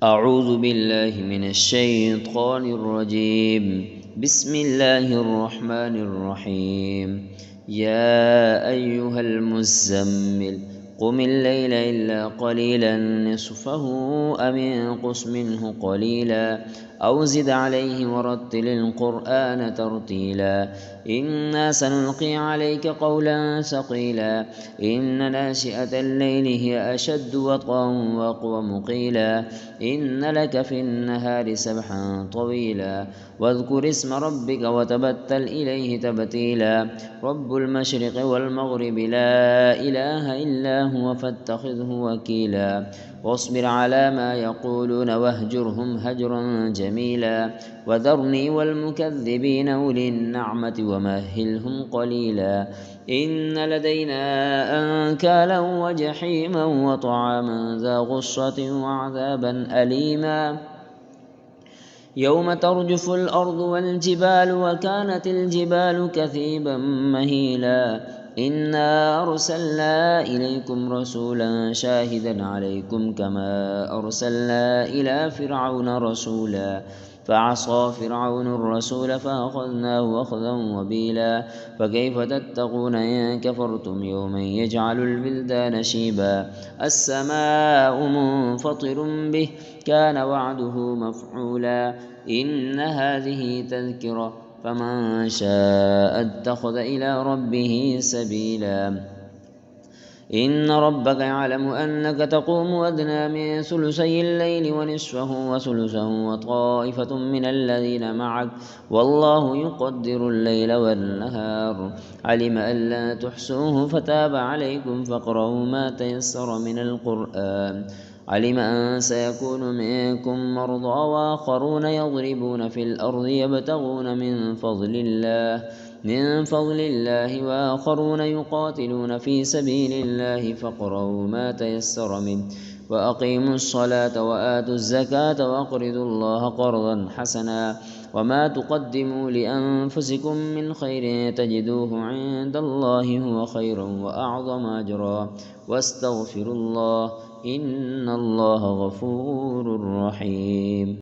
أعوذ بالله من الشيطان الرجيم. بسم الله الرحمن الرحيم. يا أيها المزمل قم الليل إلا قليلا نصفه أو انقص منه قليلا أو زد عليه ورتل القرآن ترتيلا إنا سنلقي عليك قولا ثقيلا إن ناشئة الليل هي أشد وطئا وأقوم قيلا إن لك في النهار سبحا طويلا واذكر اسم ربك وتبتل إليه تبتيلا رب المشرق والمغرب لا إله إلا هو فاتخذه وكيلا واصبر على ما يقولون واهجرهم هجرا جميلا وذرني والمكذبين أولي النعمة ومهلهم قليلا إن لدينا أنكالا وجحيما وطعاما ذا غصة وعذابا أليما يوم ترجف الأرض والجبال وكانت الجبال كثيبا مهيلا إنا أرسلنا إليكم رسولا شاهدا عليكم كما أرسلنا إلى فرعون رسولا فعصى فرعون الرسول فأخذناه أخذا وبيلا فكيف تتقون إن كفرتم يوما يجعل البلدان شيبا السماء منفطر به كان وعده مفعولا إن هذه تذكرة فمن شاء اتخذ إلى ربه سبيلا إن ربك يعلم أنك تقوم أدنى من ثلثي الليل ونصفه وثلثه وطائفة من الذين معك والله يقدر الليل والنهار علم أن لا تحصوه فتاب عليكم فاقرؤوا ما تيسر من القرآن علم أن سيكون منكم مرضى وآخرون يضربون في الأرض يبتغون من فضل الله وآخرون يقاتلون في سبيل الله فاقرؤوا ما تيسر منه وأقيموا الصلاة وآتوا الزكاة وأقرضوا الله قرضا حسنا وما تقدموا لأنفسكم من خير تجدوه عند الله هو خيرا وأعظم أجرا واستغفروا الله إن الله غفور رحيم.